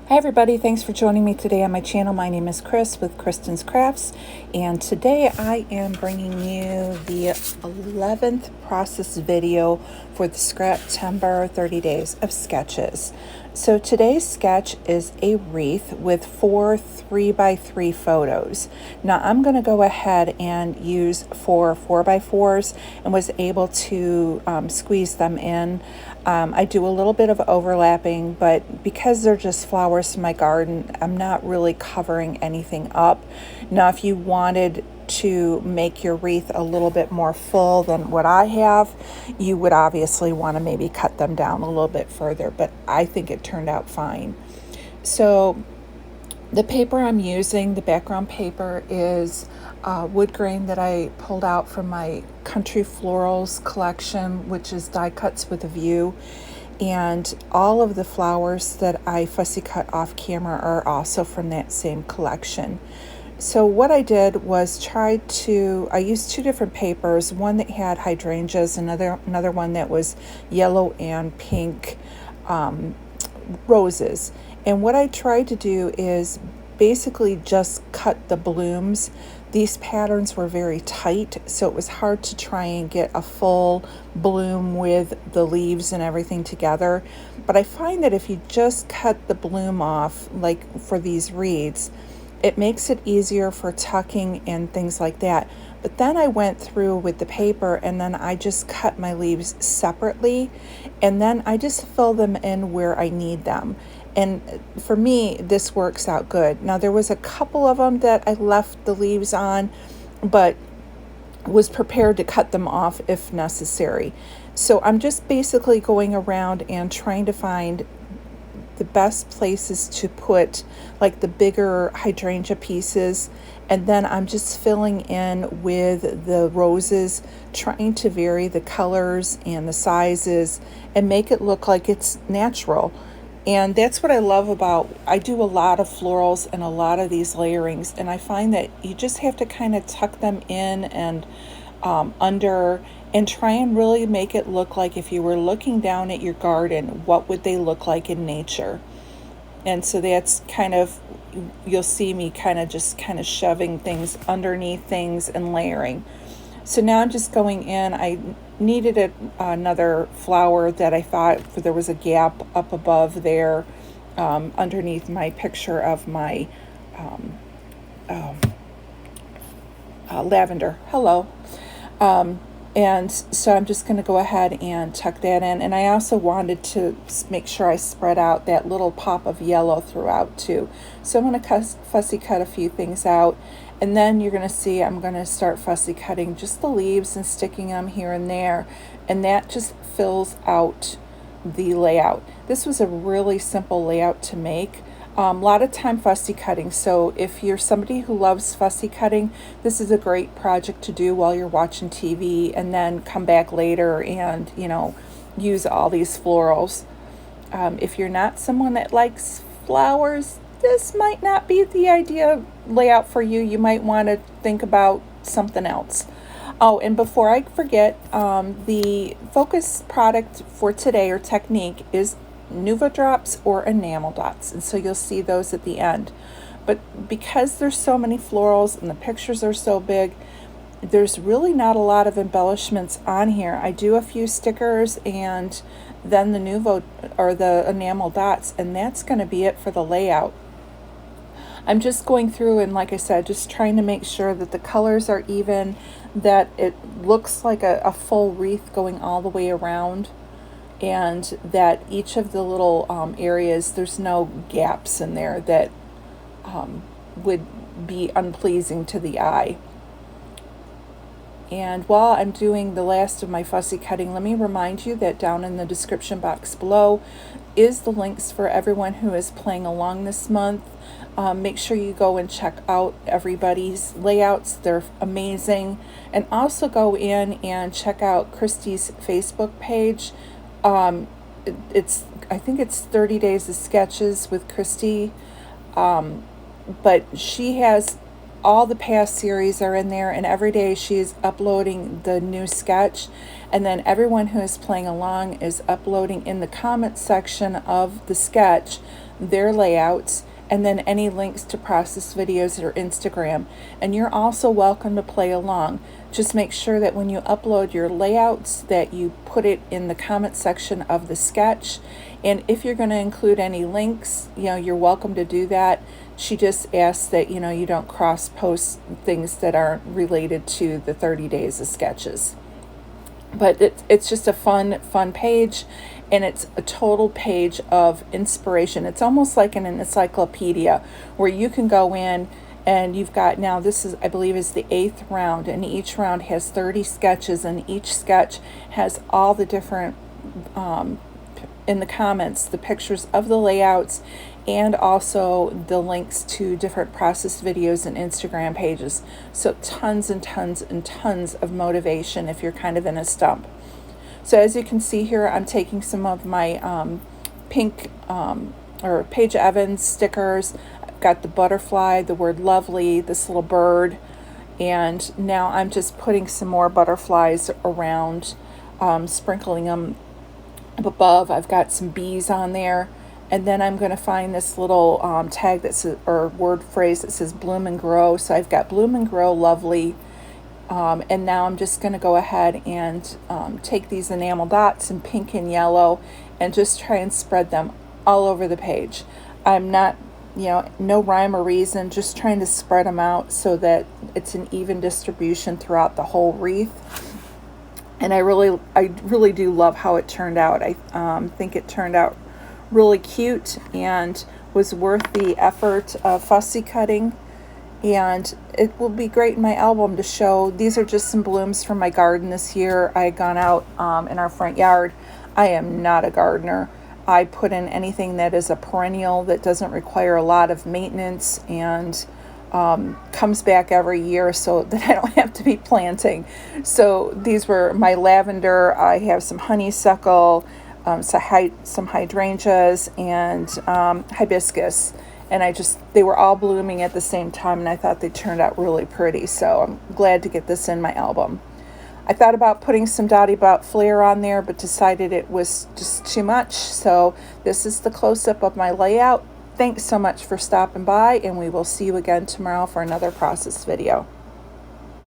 Hi everybody, thanks for joining me today on my channel. My name is Chris with Kristen's Crafts, and today I am bringing you the 11th process video for the Scraptember 30 days of sketches. So today's sketch is a wreath with 4 3x3 photos. Now I'm going to go ahead and use 4 4x4s and was able to squeeze them in. I do a little bit of overlapping, but because they're just flowers from my garden, I'm not really covering anything up. Now, if you wanted to make your wreath a little bit more full than what I have, you would obviously want to maybe cut them down a little bit further, but I think it turned out fine. So the paper I'm using, the background paper, is wood grain that I pulled out from my Country Florals collection, which is die cuts with a view. And all of the flowers that I fussy cut off camera are also from that same collection. So what I did was I used 2 different papers, one that had hydrangeas, another one that was yellow and pink roses. And what I tried to do is basically just cut the blooms. These patterns were very tight, so it was hard to try and get a full bloom with the leaves and everything together. But I find that if you just cut the bloom off, like for these wreaths, it makes it easier for tucking and things like that. But then I went through with the paper and then I just cut my leaves separately, and then I just fill them in where I need them. And for me, this works out good. Now, there was a couple of them that I left the leaves on, but was prepared to cut them off if necessary. So I'm just basically going around and trying to find the best places to put like the bigger hydrangea pieces, and then I'm just filling in with the roses, trying to vary the colors and the sizes and make it look like it's natural. And that's what I love about, I do a lot of florals and a lot of these layerings, and I find that you just have to kind of tuck them in and under, and try and really make it look like if you were looking down at your garden, what would they look like in nature? And so that's kind of, you'll see me kind of shoving things underneath things and layering. So now I'm just going in. I needed another flower that I thought there was a gap up above there, underneath my picture of my lavender. Hello. And so I'm just going to go ahead and tuck that in. And I also wanted to make sure I spread out that little pop of yellow throughout too. So I'm going to fussy cut a few things out. And then you're going to see I'm going to start fussy cutting just the leaves and sticking them here and there. And that just fills out the layout. This was a really simple layout to make. A lot of time fussy cutting. So if you're somebody who loves fussy cutting, this is a great project to do while you're watching TV, and then come back later and, use all these florals. If you're not someone that likes flowers, this might not be the ideal layout for you. You might want to think about something else. Oh, and before I forget, the focus product for today, or technique, is Nuva drops or enamel dots, and so you'll see those at the end. But because there's so many florals and the pictures are so big, there's really not a lot of embellishments on here. I do a few stickers and then the Nuva or the enamel dots, and that's going to be it for the layout. I'm just going through and, like I said, just trying to make sure that the colors are even, that it looks like a full wreath going all the way around, and that each of the little areas, there's no gaps in there that would be unpleasing to the eye. And while I'm doing the last of my fussy cutting, let me remind you that down in the description box below is the links for everyone who is playing along this month. Make sure you go and check out everybody's layouts. They're amazing. And also go in and check out Christy's Facebook page. I think it's 30 Days of Sketches with Christy. But she has all the past series are in there, and every day she's uploading the new sketch. And then everyone who is playing along is uploading in the comments section of the sketch their layouts, and then any links to process videos or Instagram. And you're also welcome to play along. Just make sure that when you upload your layouts that you put it in the comment section of the sketch. And if you're going to include any links, you're welcome to do that. She just asks that, you don't cross post things that aren't related to the 30 days of sketches. But it's just a fun page, and it's a total page of inspiration. It's almost like an encyclopedia where you can go in, and you've got, now this is, I believe, is the 8th round, and each round has 30 sketches, and each sketch has all the different, in the comments, the pictures of the layouts, and also the links to different process videos and Instagram pages. So tons and tons and tons of motivation if you're kind of in a stump. So as you can see here, I'm taking some of my pink or Paige Evans stickers. I've got the butterfly, the word lovely, this little bird, and now I'm just putting some more butterflies around, sprinkling them above. I've got some bees on there. And then I'm going to find this little tag that says, or word phrase that says bloom and grow. So I've got bloom and grow lovely. And now I'm just going to go ahead and take these enamel dots in pink and yellow and just try and spread them all over the page. I'm not, no rhyme or reason, just trying to spread them out so that it's an even distribution throughout the whole wreath. And I really do love how it turned out. I think it turned out really cute and was worth the effort of fussy cutting, and it will be great in my album to show. These are just some blooms from my garden this year. I had gone out in our front yard. I am not a gardener. I put in anything that is a perennial that doesn't require a lot of maintenance and comes back every year so that I don't have to be planting. So these were my lavender. I have some honeysuckle, some hydrangeas, and hibiscus, and they were all blooming at the same time, and I thought they turned out really pretty, so I'm glad to get this in my album. I thought about putting some Dottie Bot Flair on there, but decided it was just too much, so this is the close-up of my layout. Thanks so much for stopping by, and we will see you again tomorrow for another process video.